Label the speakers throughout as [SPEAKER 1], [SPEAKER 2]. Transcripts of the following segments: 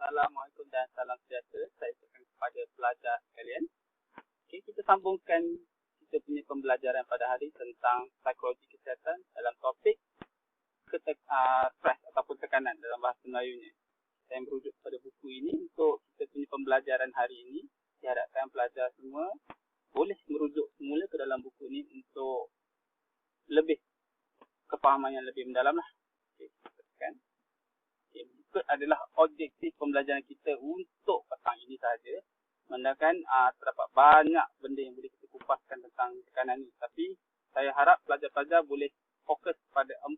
[SPEAKER 1] Assalamualaikum dan salam sejahtera. Saya ucapkan kepada pelajar sekalian. Okay, kita sambungkan kita punya pembelajaran pada hari tentang psikologi kesihatan dalam topik stres ataupun tekanan dalam bahasa Melayunya. Saya merujuk pada buku ini untuk kita punya pembelajaran hari ini. Diharapkan pelajar semua boleh merujuk semula ke dalam buku ini untuk lebih kefahaman yang lebih mendalam lah. Okay, kan? Berikut adalah objektif pembelajaran kita untuk petang ini sahaja. Menandakan terdapat banyak benda yang boleh kita kupaskan tentang tekanan ini. Tapi saya harap pelajar-pelajar boleh fokus pada 4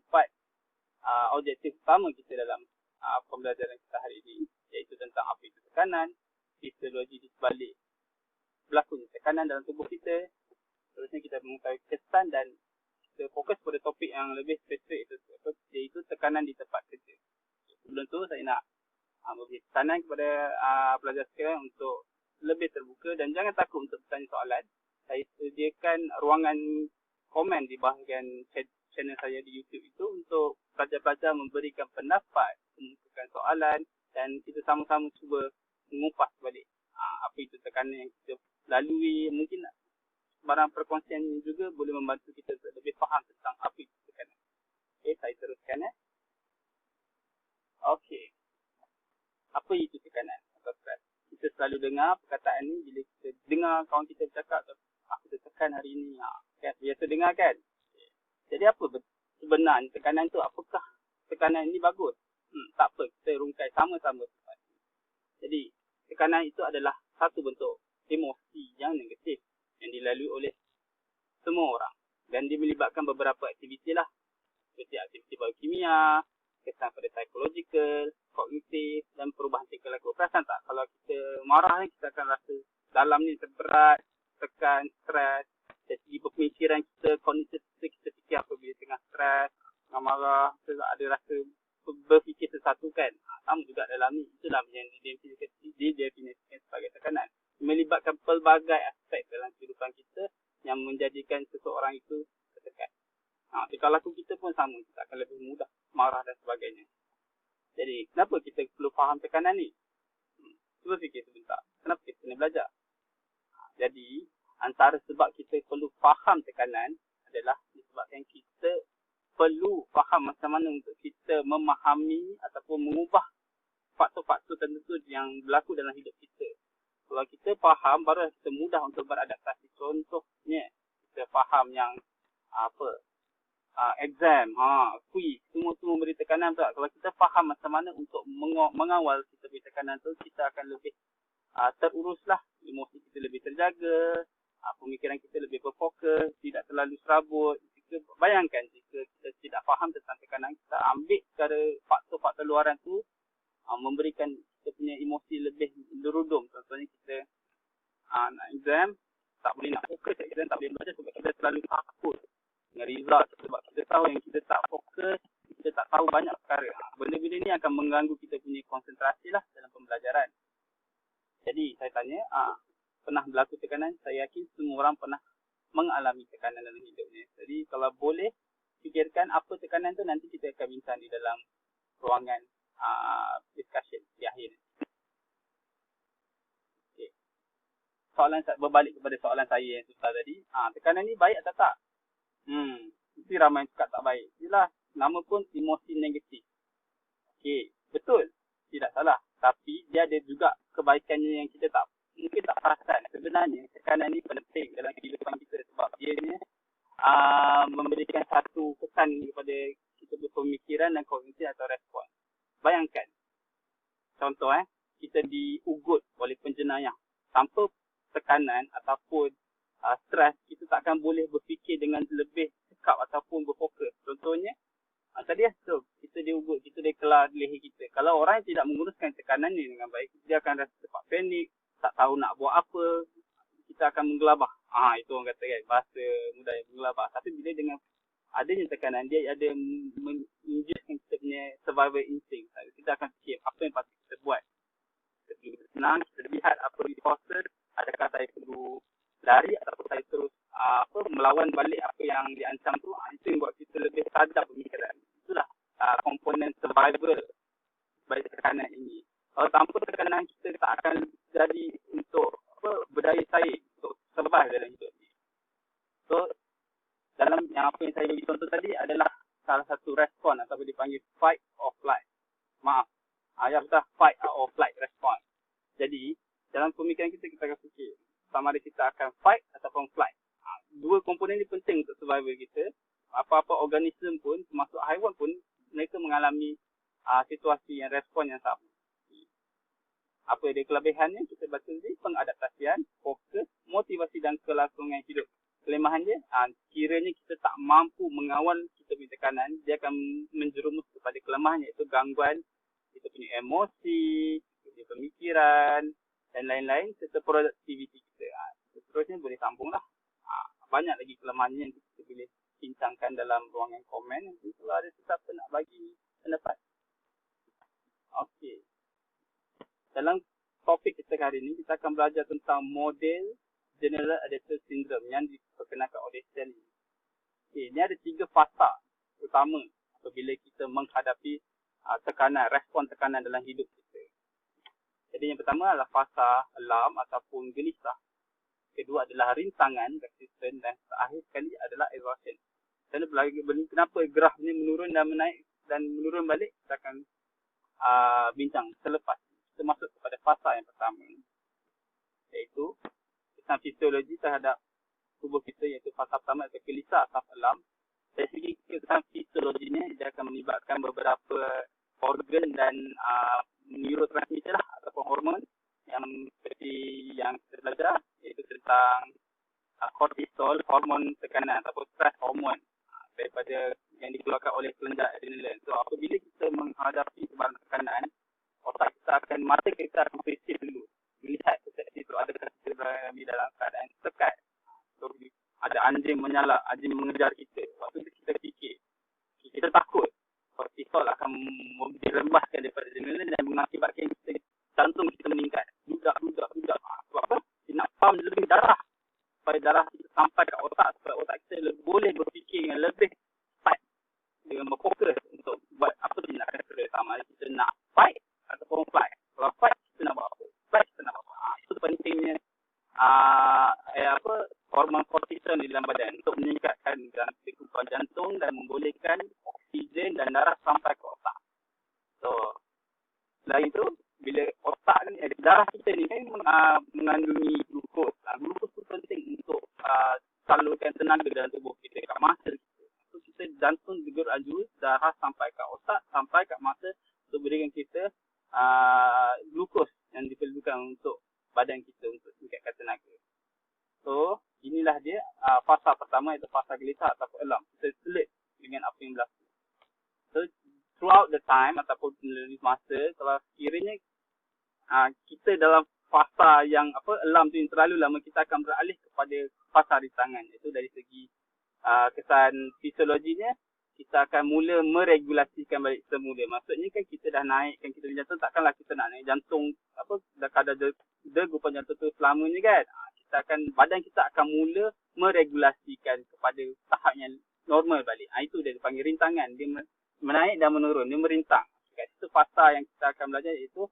[SPEAKER 1] objektif utama kita dalam pembelajaran kita hari ini. Iaitu tentang apa itu tekanan, fisiologi di sebalik berlakunya tekanan dalam tubuh kita. Terusnya kita mengetahui kesan dan kita fokus pada topik yang lebih spesifik iaitu tekanan di tempat kerja. Sebelum tu saya nak memberi pesanan kepada pelajar sekalian untuk lebih terbuka dan jangan takut untuk bertanya soalan. Saya sediakan ruangan komen di bahagian channel saya di YouTube itu untuk pelajar-pelajar memberikan pendapat, mengumpulkan soalan dan kita sama-sama cuba mengupas balik apa itu tekanan yang kita lalui. Mungkin barang perkongsian ini juga boleh membantu kita lebih faham tentang apa itu tekanan. Okey, saya teruskan. Okey. Apa itu tekanan atau stres? Kita selalu dengar perkataan ni bila kita dengar kawan kita bercakap, aku tertekan hari ini. Kan? Biasa dengar kan? Okay. Jadi apa sebenarnya tekanan tu? Apakah tekanan ini bagus? Tak apa, kita rungkai sama-sama. Jadi, tekanan itu adalah satu bentuk emosi yang negatif yang dilalui oleh semua orang. Dan dia melibatkan beberapa aktiviti lah. Seperti aktiviti biokimia, kesan pada psikologikal, kognitif dan perubahan tingkah laku. Perasan tak? Kalau kita marah, kita akan rasa dalam ni terberat, tekan, stres. Dari segi pemikiran kita, kognitif kita fikir apa bila tengah stres, tengah marah, kita ada rasa berfikir sesuatu kan. Sama juga dalam ni. Itulah yang didefinisikan sebagai tekanan. Melibatkan pelbagai aspek dalam kehidupan kita yang menjadikan seseorang itu tertekan. Tingkah laku kita pun sama. Kita akan lebih mudah marah dan sebagainya. Jadi, kenapa kita perlu faham tekanan ni? Cuba fikir sebentar. Kenapa kita kena belajar? Jadi, antara sebab kita perlu faham tekanan adalah disebabkan kita perlu faham macam mana untuk kita memahami ataupun mengubah faktor-faktor tertentu yang berlaku dalam hidup kita. Kalau kita faham, baru kita mudah untuk beradaptasi. Contohnya, kita faham yang exam, quiz, semua memberi tekanan tu. Kalau kita faham macam mana untuk mengawal kita beri tekanan tu, kita akan lebih teruruslah, emosi kita lebih terjaga, pemikiran kita lebih berfokus, tidak terlalu serabut. Bayangkan jika kita tidak faham tentang tekanan, kita ambil secara faktor-faktor luaran tu, memberikan kita punya emosi lebih derudum. Contohnya kita nak exam, tak boleh nak fokus exam, tak boleh belajar sebab kita terlalu takut dengan result, sebab kita tahu yang kita tak fokus, kita tak tahu banyak perkara. Benda-benda ni akan mengganggu kita punya konsentrasi lah dalam pembelajaran. Jadi saya tanya, pernah berlaku tekanan? Saya yakin semua orang pernah mengalami tekanan dalam hidupnya. Jadi kalau boleh fikirkan apa tekanan tu, nanti kita akan bincang di dalam ruangan discussion di akhir. Okay. Soalan berbalik kepada soalan saya yang susah tadi. Tekanan ni baik atau tak? Mesti ramai yang cakap tak baik. Yelah, nama pun emosi negatif. Okey, betul. Tidak salah. Tapi dia ada juga kebaikannya yang kita mungkin tak perasan. Sebenarnya tekanan ni penting dalam kehidupan kita sebab dia memberikan satu kesan kepada kita berpemikiran dan kognitif atau respon. Bayangkan. Contoh kita diugut oleh penjenayah. Tanpa tekanan ataupun stres, kita tak akan boleh berfikir dengan lebih cekap ataupun berfokus. Contohnya, tadi kita diugut, kita dikelar leher kita. Kalau orang yang tidak menguruskan tekanan ni dengan baik, dia akan rasa cepat panik, tak tahu nak buat apa, kita akan menggelabah. Itu orang kata kan, bahasa mudah yang menggelabah. Tapi bila dengan adanya tekanan, dia ada menunjukkan kita punya survival instinct. Kita akan fikir apa yang patut kita buat. Kita senang, kita lihat apa resources, adakah saya perlu lari ataupun saya terus melawan balik apa yang diancam tu. Itu yang buat kita lebih sadar pemikiran. Itulah komponen survival bagi tekanan ini. Kalau tanpa tekanan kita tak akan jadi untuk berdaya saing, untuk survive dalam hidup ni. So, dalam yang apa yang saya bagi contoh tadi adalah salah satu respon atau dipanggil fight or flight. Maaf, ayah sudah fight or flight respon. Jadi, dalam pemikiran kita akan fikir sama ada kita akan fight ataupun flight. Dua komponen ini penting untuk survival kita. Apa-apa organisme pun, termasuk haiwan pun, mereka mengalami situasi yang respon yang sama. Apa dia kelebihannya? Kita baca tadi, pengadaptasian, fokus, motivasi dan kelangsungan hidup. Kelemahannya, kiranya kita tak mampu mengawal kita punya tekanan, dia akan menjerumus kepada kelemahan, iaitu gangguan kita punya emosi, kita punya pemikiran dan lain-lain serta produktiviti kita. Seterusnya boleh sambunglah. Banyak lagi kelemahannya yang kita boleh bincangkan dalam ruangan komen. Nanti kalau ada sesiapa nak bagi pendapat. Okey. Dalam topik kita hari ini, kita akan belajar tentang model General Adaptive Syndrome yang diperkenalkan oleh Stanley. Okay, ini ada 3 fasa utama apabila kita menghadapi tekanan, respon tekanan dalam hidup kita. Jadi yang pertama adalah fasa alarm ataupun gelisah. Kedua adalah rintangan, resistance, dan terakhir sekali adalah exhaustion. Dan kenapa graf ni menurun dan menaik dan menurun balik, kita akan bincang selepas kita masuk kepada fasa yang pertama, iaitu tentang fisiologi terhadap tubuh kita, iaitu fasa pertama iaitu gelisah atau alarm. Dari segi tentang fisiologinya, dia akan melibatkan beberapa organ dan neurotransmitter ataupun hormon yang seperti yang kita belajar, iaitu tentang kortisol, hormon tekanan ataupun stress hormon daripada yang dikeluarkan oleh kelenjar adrenalin. So apabila kita menghadapi sebarang tekanan, otak kita akan, mata kita akan perceive dulu, melihat persepsi itu adakah kita berada dalam keadaan tekan. So ada anjing menyala, anjing mengejar kita. Waktu itu kita fikir, kita takut kortisol akan dirembaskan daripada adrenalin dan mengakibatkan kita jantung kita meningkat. Dudak. Sebab apa? Kita nak pump lebih darah supaya darah kita sampai ke otak, supaya otak kita boleh berfikir yang lebih tight dengan berfokus untuk buat apa tindakan sama. Kita nak fight ataupun flight. Kalau fight, kita nak buat apa? Flight, kita nak buat apa? Itu pentingnya hormon kortisol di dalam badan untuk meningkatkan kehidupan jantung dan membolehkan oksigen dan darah sampai ke otak. So, selain itu, bila otak ni, darah kita ni kan mengandungi glukos. Glukos tu penting untuk salurkan tenaga dalam tubuh kita, kat masa kita. So, kita jantung digerak-ajur, darah sampai ke otak, sampai kat masa untuk berikan kita glukos yang diperlukan untuk badan kita untuk meningkatkan tenaga. So, inilah dia fasa pertama, iaitu fasa gelisah ataupun alarm. Kita alert dengan apa yang berlaku. So, throughout the time ataupun melalui masa, kalau sekiranya kita dalam fasa yang alarm tu yang terlalu lama, kita akan beralih kepada fasa rintangan. Itu dari segi kesan fisiologinya, kita akan mula meregulasikan balik semula. Maksudnya kan kita dah naikkan kita punya jantung, takkanlah kita nak naik jantung dah kadar degupan jantung tu selamanya kan. Badan kita akan mula meregulasikan kepada tahap yang normal balik. Itu dia dipanggil rintangan. Dia menaik dan menurun, dia merintang. Itu fasa yang kita akan belajar, iaitu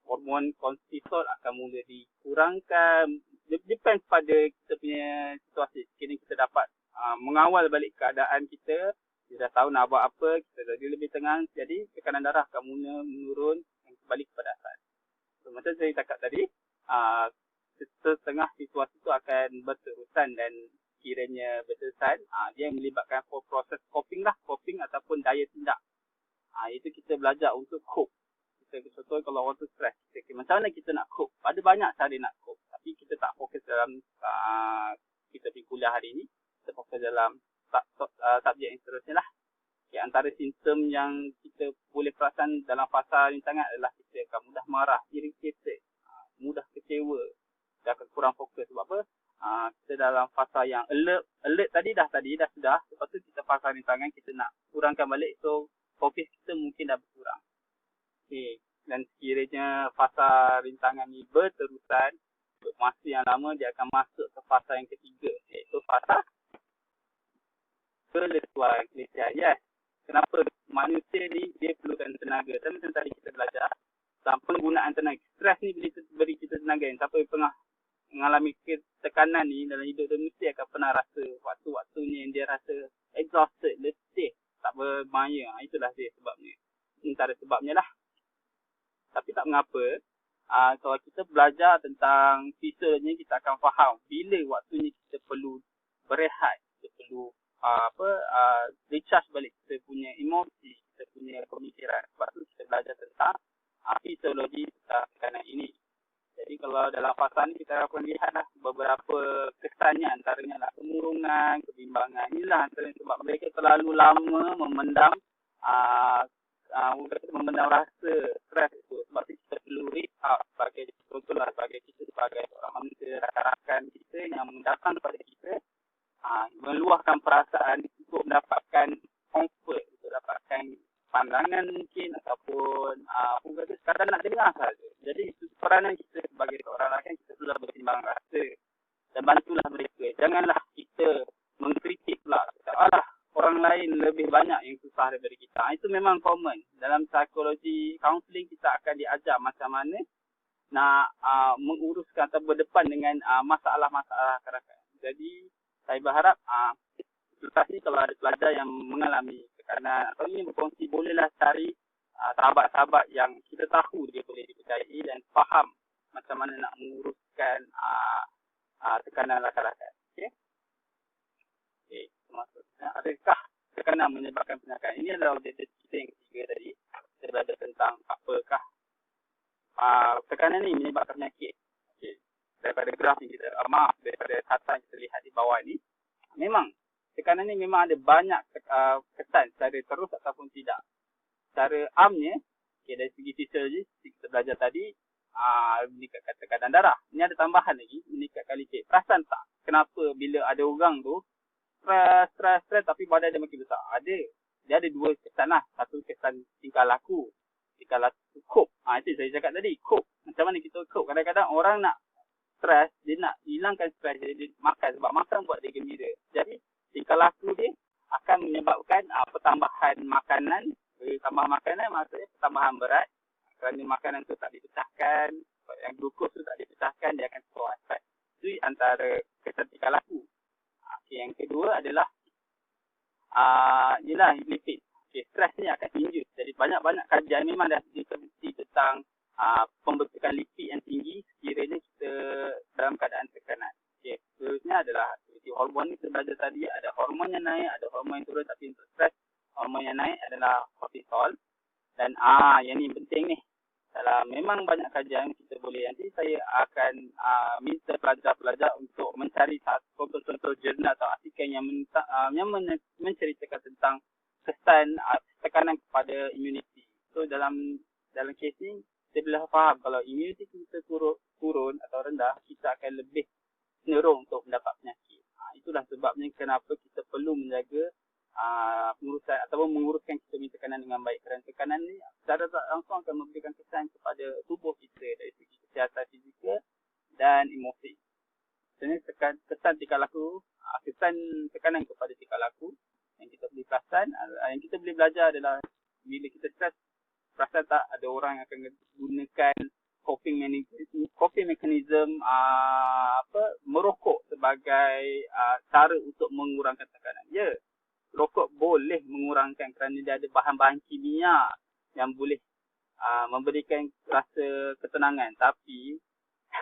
[SPEAKER 1] hormon kortisol akan mula dikurangkan. Depends pada kita punya situasi. Kini kita dapat mengawal balik keadaan kita. Kita dah tahu nak buat apa, kita jadi lebih tenang. Jadi tekanan darah akan mula menurun dan kembali kepada asal. So, macam saya cakap tadi, setengah situasi itu akan berterusan dan kiranya berterusan, dia melibatkan proses coping ataupun daya tindak. Itu kita belajar untuk cope. Contoh kalau orang tu stres, macam mana kita nak cope? Ada banyak cara nak cope, tapi kita tak fokus dalam kita pergi kuliah hari ini. Kita fokus dalam subjek yang seterusnya lah. Antara simptom yang kita boleh perasan dalam fasa rintangan adalah kita akan mudah marah, irritated, mudah kecewa, dia akan kurang fokus. Sebab apa? Kita dalam fasa yang alert tadi dah sudah. Lepas tu kita fasa rintangan, kita nak kurangkan balik. So, fokus kita mungkin dah berkurang. Okay. Dan sekiranya fasa rintangan ni berterusan, untuk masa yang lama, dia akan masuk ke fasa yang ketiga, iaitu fasa kelesuan kelesian. Yes. Kenapa manusia ni dia perlukan tenaga? Macam tadi kita belajar, penggunaan tenaga. Stres ni beri kita tenaga. Siapa yang pernah mengalami tekanan ni dalam hidup tu mesti akan pernah rasa waktu-waktunya yang dia rasa exhausted, letih, tak bermaya. Itulah dia sebabnya. Antara sebabnya lah. Tapi tak mengapa. Kalau kita belajar tentang fisilnya, kita akan faham bila waktunya kita perlu berehat, kita perlu recharge balik kita punya emosi, kita punya pemikiran. Sebab tu kita belajar tentang fisiologi tentang tekanan ini. Jadi kalau dalam fasa ni kita akan lihatlah beberapa kesannya, antaranya lah kemurungan, kebimbangan. Inilah antaranya sebab mereka terlalu lama memendam memendam rasa stres itu. Sebab tu kita perlu reach out sebagai contohlah sebagai kita sebagai seorang manusia, rakan-rakan kita yang datang kepada kita, meluahkan perasaan untuk mendapatkan comfort, untuk dapatkan pandangan mungkin ataupun sekadar nak dengar saja. Jadi peranan kita sebagai seorang rakan, kita sudah bertimbang rasa dan bantulah mereka. Janganlah kita mengkritik pula. Alah, orang lain lebih banyak yang susah daripada kita. Itu memang common. Dalam psikologi counselling kita akan diajar macam mana nak menguruskan atau berdepan dengan masalah-masalah rakan. Jadi saya berharap lepas ni kalau ada pelajar yang mengalami tekanan atau ingin berkongsi, bolehlah cari sahabat-sahabat yang kita tahu dia boleh dipercayai dan faham macam mana nak menguruskan tekanan rakan-rakan. Okey. Adakah tekanan menyebabkan penyakit? Ini adalah objektif kita yang ketiga tadi. Kita belajar tentang apakah tekanan ini menyebabkan penyakit. Okay. Daripada graf yang kita, daripada tata yang kita lihat di bawah ini, memang tekanan ini memang ada banyak kesan secara terus ataupun tidak. Secara amnya, dari segi fisiologi, kita belajar tadi, meningkatkan tekanan darah. Ini ada tambahan lagi, meningkatkan lipid. Perasan tak kenapa bila ada orang tu stres tapi badan dia makin besar? Dia ada dua kesan lah. Satu kesan tingkah laku cope. Itu saya cakap tadi, cope. Macam mana kita cope? Kadang-kadang orang nak stres, dia nak hilangkan stres, dia makan. Sebab makan buat dia gembira. Jadi tingkah laku dia akan menyebabkan pertambahan makanan. Tambah makanan maksudnya pertambahan berat. Kerana makanan tu tak dipecahkan, yang glukos tu tak dipecahkan, dia akan store stres. Itu antara kesan tingkah laku. Yang kedua adalah lipid. Stres ni akan induce. Jadi banyak-banyak kajian memang dah diteliti tentang pembentukan lipid yang tinggi sekiranya kita dalam keadaan tekanan. Seterusnya adalah hormon ni kita belajar tadi, ada hormon yang naik, ada hormon yang turun. Tapi untuk stres, hormon yang naik adalah kortisol. Dan yang ni penting ni. Memang banyak kajian kita boleh. Nanti saya akan minta pelajar-pelajar untuk mencari contoh-contoh jurnal atau artikel yang menceritakan tentang kesan tekanan kepada imuniti. So dalam kes ni, kita boleh faham kalau imuniti kita turun atau rendah, kita akan lebih cenderung untuk mendapat penyakit. Itulah sebabnya kenapa kita perlu menjaga pengurusan ataupun menguruskan kita punya tekanan dengan baik. Kerana tekanan ni secara tak langsung akan memberikan kesan kepada tubuh kita dari segi kesihatan fizikal dan emosi. Sebenarnya kesan tingkah laku, kesan tekanan kepada tingkah laku yang kita boleh perasan, yang kita boleh belajar adalah bila kita stres, perasan tak ada orang yang akan gunakan coping mechanism merokok sebagai cara untuk mengurangkan tekanan. Ya, rokok boleh mengurangkan kerana dia ada bahan-bahan kimia yang boleh memberikan rasa ketenangan. Tapi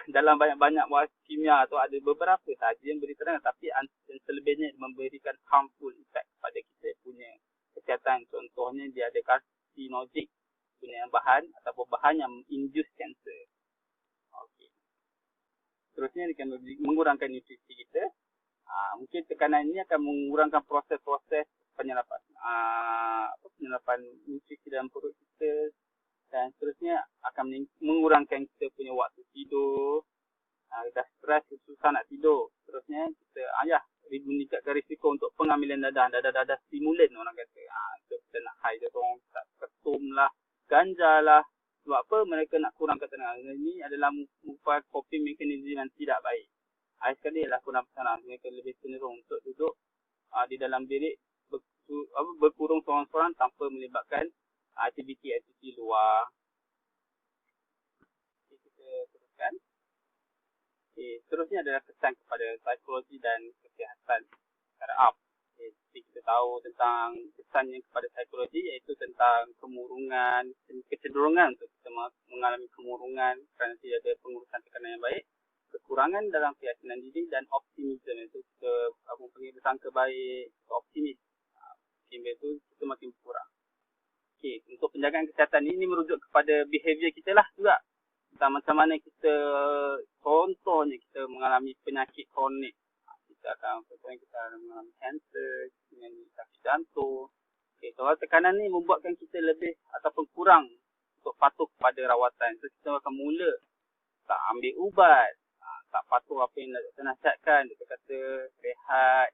[SPEAKER 1] dalam banyak-banyak bahan kimia tu ada beberapa sahaja yang beri ketenangan, tapi selebihnya memberikan harmful effect pada kita punya kesihatan. Contohnya dia ada carcinogenic punya bahan ataupun bahan yang induce cancer. Okey. Terusnya dia akan mengurangkan nutrisi kita. Mungkin tekanan ini akan mengurangkan proses-proses penyerapan nutrisi dalam perut kita, dan seterusnya akan mengurangkan kita punya waktu tidur. Dah stres, susah nak tidur. Seterusnya kita meningkatkan risiko untuk pengambilan dadah stimulan orang kata. Kita nak high dia orang tak ketum lah, ganja lah. Sebab apa? Mereka nak kurangkan tekanan. Ini adalah merupakan coping mechanism yang tidak baik. Sekali ialah kurang pesanan. Mereka lebih cenderung untuk duduk di dalam bilik berkurung seorang-seorang tanpa melibatkan aktiviti luar. Seterusnya adalah kesan kepada psikologi dan kesihatan secara am. Jadi kita tahu tentang kesannya kepada psikologi, iaitu tentang kemurungan, kecenderungan untuk kita mengalami kemurungan kerana tidak ada pengurusan tekanan yang baik, kekurangan dalam keyakinan diri, dan optimisme, itu kita mempunyai bersangka baik, optimis. Itu kita makin berkurang. Untuk penjagaan kesihatan ini merujuk kepada behavior kita lah juga. Tentang macam mana kita, contohnya kita mengalami penyakit kronik. Kita akan mengalami kanser, mengalami sakit jantung. Soal tekanan ni membuatkan kita lebih ataupun kurang untuk patuh kepada rawatan. So, kita akan mula tak ambil ubat, tak patuh apa yang doktor nasihatkan. Dia kata rehat,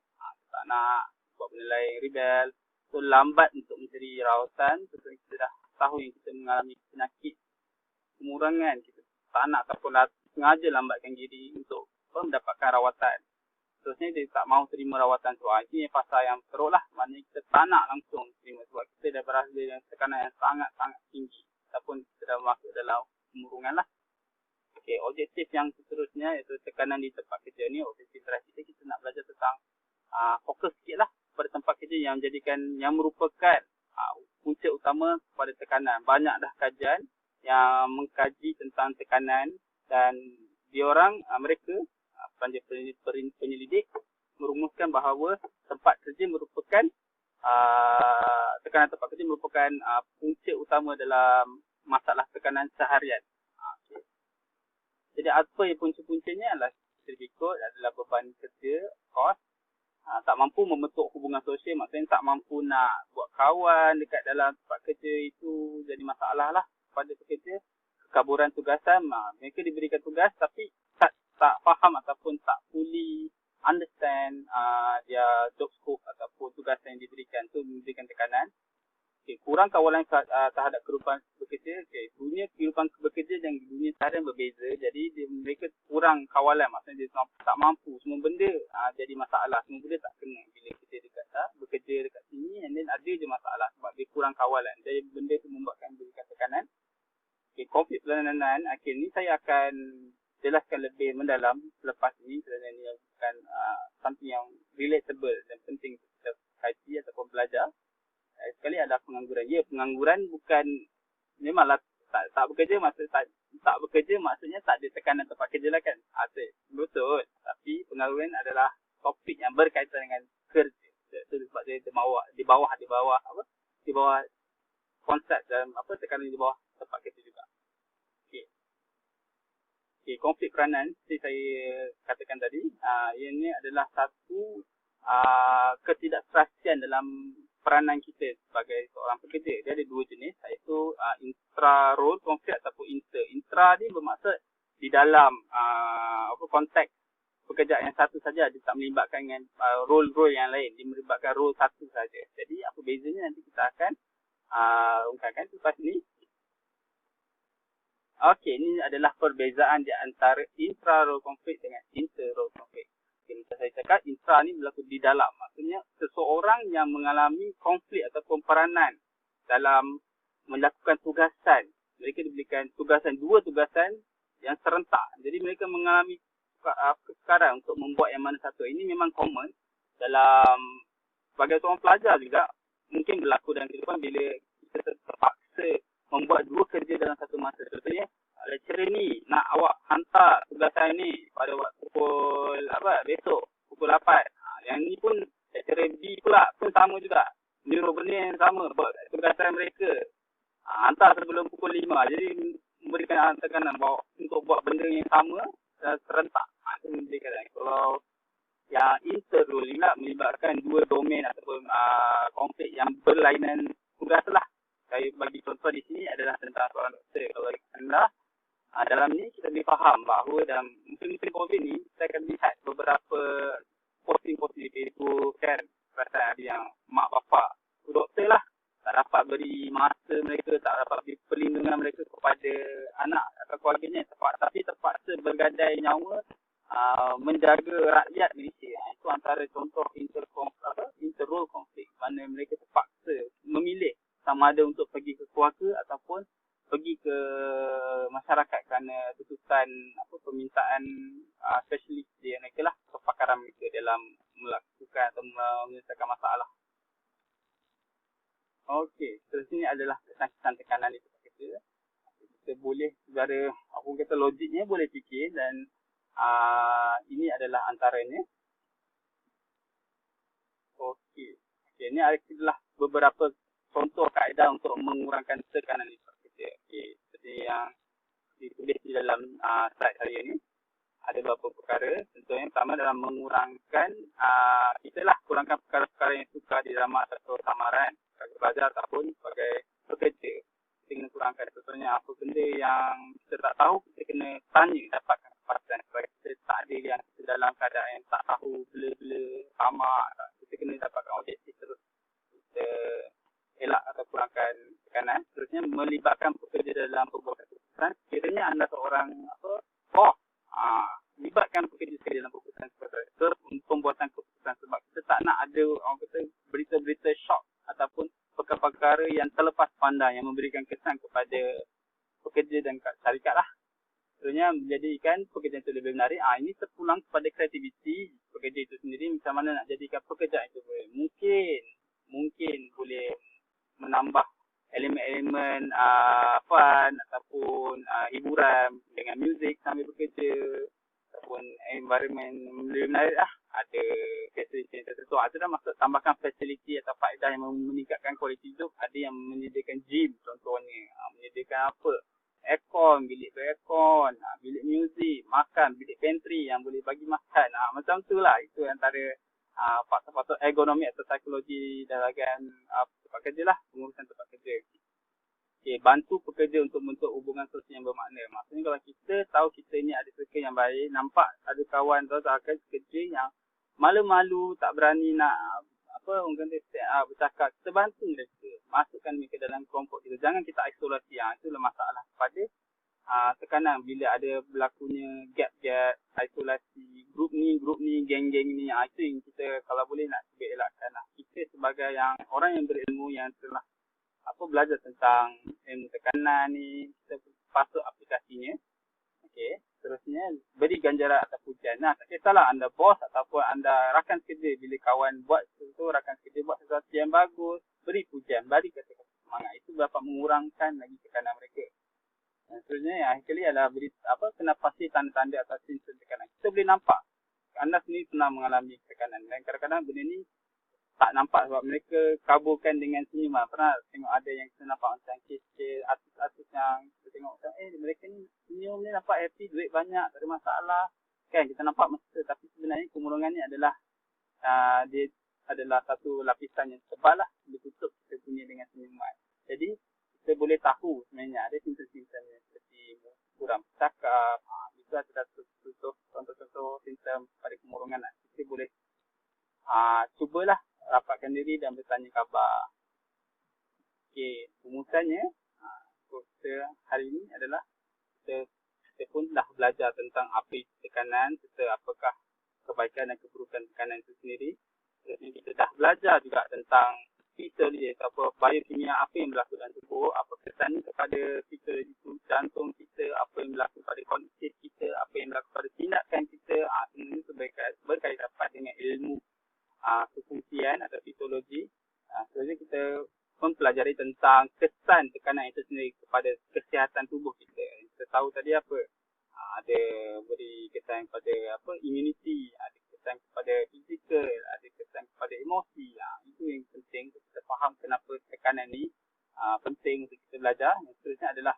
[SPEAKER 1] tak nak buat benda lain, rebel. So, lambat untuk mencari rawatan. So, kita dah tahu yang kita mengalami penyakit kemurangan. Kita tak nak ataupun sengaja lambatkan diri untuk mendapatkan rawatan. Seterusnya, dia tak mahu terima rawatan. So, ini fasa yang teruk lah. Maknanya kita tak nak langsung terima. Sebab kita dah berasa dengan tekanan yang sangat-sangat tinggi. Ataupun kita dah masuk dalam kemurungan lah. Objektif yang seterusnya iaitu tekanan di tempat kerja ni. Objektif terakhir kita nak belajar tentang fokus sikit lah pada tempat kerja yang merupakan punca utama kepada tekanan. Banyak dah kajian yang mengkaji tentang tekanan dan mereka penyelidik merumuskan bahawa tempat kerja merupakan tekanan tempat kerja merupakan punca utama dalam masalah tekanan seharian. Jadi apa yang punca-puncanya adalah berikut adalah beban kerja, kos, tak mampu membentuk hubungan sosial, maksudnya tak mampu nak buat kawan dekat dalam tempat kerja, itu jadi masalah lah pada pekerja. Kekaburan tugasan, mereka diberikan tugas tapi tak faham ataupun tak fully understand dia job scope ataupun tugasan yang diberikan, tu memberikan tekanan. Kurang kawalan terhadap kehidupan bekerja. Dunia kehidupan bekerja dan dunia seharian berbeza. Jadi mereka kurang kawalan. Maksudnya dia tak mampu. Semua benda jadi masalah. Semua benda tak kena bila kita bekerja dekat sini. And then ada je masalah sebab dia kurang kawalan. Jadi benda tu membuatkan berikan tekanan. Konflik pelayanan akhir ni saya akan jelaskan lebih mendalam selepas ini. Kerana ini bukan something yang relatable dan penting untuk kita kaji ataupun belajar. Sekali ada pengangguran. Ya, pengangguran bukan memanglah tak bekerja, tak bekerja maksudnya tak ada tekanan tempat kerja lah kan. Betul. Tapi pengangguran adalah topik yang berkaitan dengan kerja. Sebab dia di bawah konsep dalam tekanan di bawah tempat kerja juga. Konflik peranan seperti saya katakan tadi, ini adalah satu ketidakserasian dalam peranan kita sebagai seorang pekerja. Dia ada dua jenis, iaitu intra-role konflik ataupun inter. Intra ni bermaksud di dalam konteks pekerjaan yang satu saja. Dia tak melibatkan dengan role-role yang lain. Dia melibatkan role satu saja. Jadi apa bezanya nanti kita akan ungkapkan lepas ni. Ini adalah perbezaan di antara intra-role konflik dengan inter-role konflik. Macam saya cakap, intra ni berlaku di dalam. Maksudnya seseorang yang mengalami konflik ataupun peranan dalam melakukan tugasan. Mereka diberikan dua tugasan yang serentak. Jadi mereka mengalami kesukaran untuk membuat yang mana satu. Ini memang common dalam sebagai seorang pelajar juga. Mungkin berlaku dalam kehidupan bila kita terpaksa membuat dua kerja dalam satu masa. Contohnya, lecturer ni nak awak hantar tugasan ni pada waktu besok pukul 8. Yang ni pun lecturer B pula pun sama juga. Nyuruh benda yang sama buat tugasan mereka. Hantar sebelum pukul 5. Jadi memberikan tekanan bahawa untuk buat benda yang sama serentak. Itu memberikan. Kalau yang inter-role ni melibatkan dua domain ataupun konflik yang berlainan tugas lah. Saya bagi contoh di sini adalah tentang seorang doktor. Kalau anda dalam ni kita boleh faham bahawa dalam musim-musim COVID ni kita akan lihat beberapa posting-posting di Facebook kan, perasaan ada yang mak bapak doktor lah tak dapat beri masa mereka, tak dapat beri perlindungan mereka kepada anak atau keluarganya, tapi terpaksa bergadai nyawa menjaga rakyat Malaysia. Itu antara contoh inter-role konflik mana mereka terpaksa memilih sama ada untuk pergi ke keluarga ataupun pergi ke masyarakat
[SPEAKER 2] kerana tuntutan permintaan specialist dia mereka lah, kepakaran mereka dalam melakukan atau menyelesaikan masalah. Okey, seterusnya adalah kesan-kesan tekanan di tempat kerja. Kita boleh secara kata logiknya boleh fikir dan ini adalah antaranya. Okey, ini adalah beberapa contoh kaedah untuk mengurangkan tekanan di tempat kerja. Okey, seperti yang ditulis di dalam slide hari ini. Ada beberapa perkara. Contohnya pertama dalam mengurangkan, kita lah kurangkan perkara-perkara yang sukar di dalam atau samaran sebagai pelajar ataupun sebagai pekerja. Kita kena kurangkan. Contohnya apa benda yang kita tak tahu, kita kena tanya dapatkan kepastian. Sebab kita tak ada yang kita dalam keadaan yang tak tahu, bela-bela, sama. Kita kena dapatkan objektif terus. Kita elak atau kurangkan tekanan. Seterusnya melibatkan pekerja dalam pembuatan keputusan. Kiranya anda seorang libatkan pekerja sekali dalam keputusan pembuatan keputusan, sebab kita tak nak ada berita-berita shock ataupun perkara-perkara yang terlepas pandang yang memberikan kesan kepada pekerja dan syarikat lah. Seterusnya menjadikan pekerjaan itu lebih menarik. Ini terpulang kepada kreativiti pekerja itu sendiri, macam mana nak jadikan pekerjaan itu mungkin boleh menambah elemen-elemen fun ataupun hiburan dengan muzik sambil bekerja ataupun environment lebih menarik lah. Ada fasiliti tertentu. Ada dah maksud tambahkan fasiliti atau faedah yang meningkatkan kualiti hidup. Ada yang menyediakan gym contohnya. Menyediakan apa? Aircon, bilik beraircon, bilik muzik, makan, bilik pantry yang boleh bagi makan. Macam tu lah. Itu antara faktor-faktor ergonomi atau psikologi dalam tempat kerja lah, pengurusan tempat kerja. Okay, bantu pekerja untuk membentuk hubungan sosial yang bermakna. Maksudnya kalau kita tahu kita ni ada circle yang baik, nampak ada kawan atau rakan kerja yang malu-malu, tak berani nak bercakap, kita bantu mereka, masukkan mereka dalam kelompok kita. Jangan kita isolasi. Itulah masalah pada tekanan bila ada berlakunya gap-gap, isolasi, grup ni, geng-geng ni. Itu yang kita kalau boleh nak cuba elakkan lah. Kita sebagai yang orang yang berilmu yang telah belajar tentang ilmu tekanan ni, kita patut aplikasinya. Okey, seterusnya beri ganjaran atau pujian. Tak kisahlah anda bos ataupun anda rakan kerja, bila kawan buat sesuatu, rakan kerja buat sesuatu yang bagus, beri pujian, beri kata-kata semangat. Itu dapat mengurangkan lagi tekanan mereka. Dan seterusnya yang akhirnya adalah beri kena pasti tanda-tanda atau simptom tekanan. Kita boleh nampak anda sendiri pernah mengalami tekanan dan kadang-kadang benda ni tak nampak sebab mereka kaburkan dengan senyuman. Pernah tengok ada yang kita nampak macam kes-kes artis-artis yang kita tengok macam mereka ni senyum ni nampak happy, duit banyak, tak ada masalah. Kan kita nampak macam tapi sebenarnya kemurungan ni adalah dia adalah satu lapisan yang tebal lah, dia tutup kita punya dengan senyuman. Jadi kita boleh tahu sebenarnya ada simptom-simptom seperti kurang bercakap, itu adalah contoh-contoh simptom pada kemurungan. Kita boleh cubalah rapatkan diri dan bertanya khabar. Okey, rumusannya kita hari ini adalah kita pun dah belajar tentang apa itu tekanan, serta apakah kebaikan dan keburukan tekanan itu sendiri. Jadi kita dah belajar juga tentang fisiologi atau biokimia, apa yang berlaku dalam tubuh, apa kesannya kepada fisiologi itu, jantung kita, apa yang berlaku pada kognitif kita, apa yang berlaku pada tindakan kita. Semua itu berkaitan dapat dengan ilmu kefungsian atau fisiologi. Seterusnya kita mempelajari tentang kesan tekanan itu sendiri kepada kesihatan tubuh kita. Kita tahu tadi apa? Ada beri kesan kepada immunity, ada kesan kepada fizikal, ada kesan kepada emosi. Itu yang penting untuk kita faham kenapa tekanan ni penting untuk kita belajar. Yang seterusnya adalah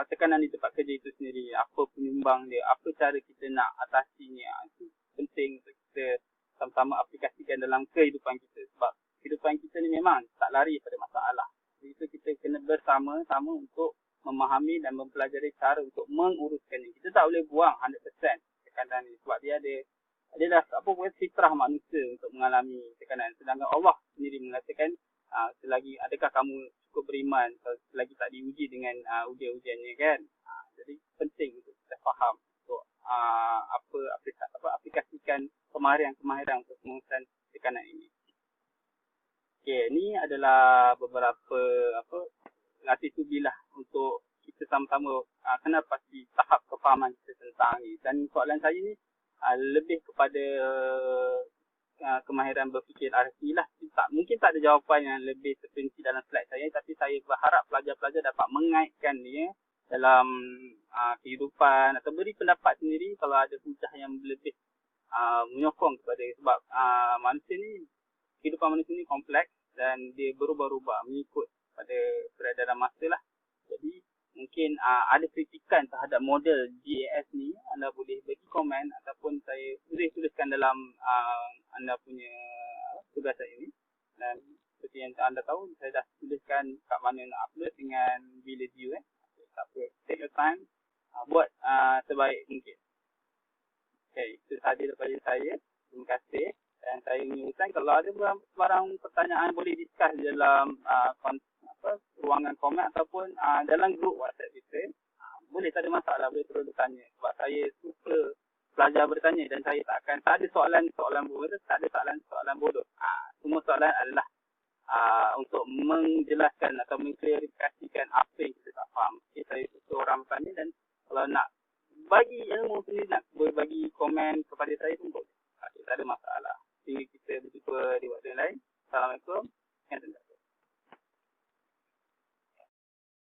[SPEAKER 2] tekanan di tempat kerja itu sendiri, apa penyumbang dia, apa cara kita nak atasinya. Itu penting untuk kita sama-sama aplikasikan dalam kehidupan kita, sebab kehidupan kita ni memang tak lari pada masalah. Jadi itu kita kena bersama-sama untuk memahami dan mempelajari cara untuk menguruskannya. Kita tak boleh buang 100% tekanan ni, sebab dia adalah fitrah manusia untuk mengalami tekanan. Sedangkan Allah sendiri mengatakan selagi adakah kamu cukup beriman selagi tak diuji dengan ujian-ujiannya, kan. Jadi penting untuk kita faham untuk aplikasikan kemahiran untuk pengurusan tekanan ini. Okey, ini adalah beberapa latitude lah untuk kita kita sama-sama kena pasti tahap kefahaman kita tentang ni. Dan soalan saya ni lebih kepada kemahiran berfikir RC lah. Mungkin tak ada jawapan yang lebih terperinci dalam slide saya, tapi saya berharap pelajar-pelajar dapat mengaitkan dia dalam kehidupan atau beri pendapat sendiri kalau ada hujah yang lebih menyokong kepada, sebab manusia ni, kehidupan manusia ni kompleks dan dia berubah-ubah mengikut pada peredaran masa lah. Jadi mungkin ada kritikan terhadap model GAS ni, anda boleh bagi komen ataupun saya boleh tuliskan dalam anda punya tugasan ini. Dan seperti yang anda tahu, saya dah tuliskan kat mana nak upload dengan bila due. Tak apa, take your time, buat sebaik mungkin. Okay, itu sahaja daripada saya. Terima kasih. Dan saya mengingatkan kalau ada barang pertanyaan boleh discuss dalam ruangan komen ataupun dalam grup WhatsApp kita. Boleh, tak ada masalah, boleh terus bertanya. Sebab saya suka pelajar bertanya dan saya tak ada soalan bodoh, tak ada soalan bodoh. Semua soalan adalah untuk menjelaskan atau mengklarifikasikan apa yang kita tak faham. Okay, saya suka orang bertanya, dan kalau nak bagi ilmu sendiri, nak bagi komen kepada saya pun boleh.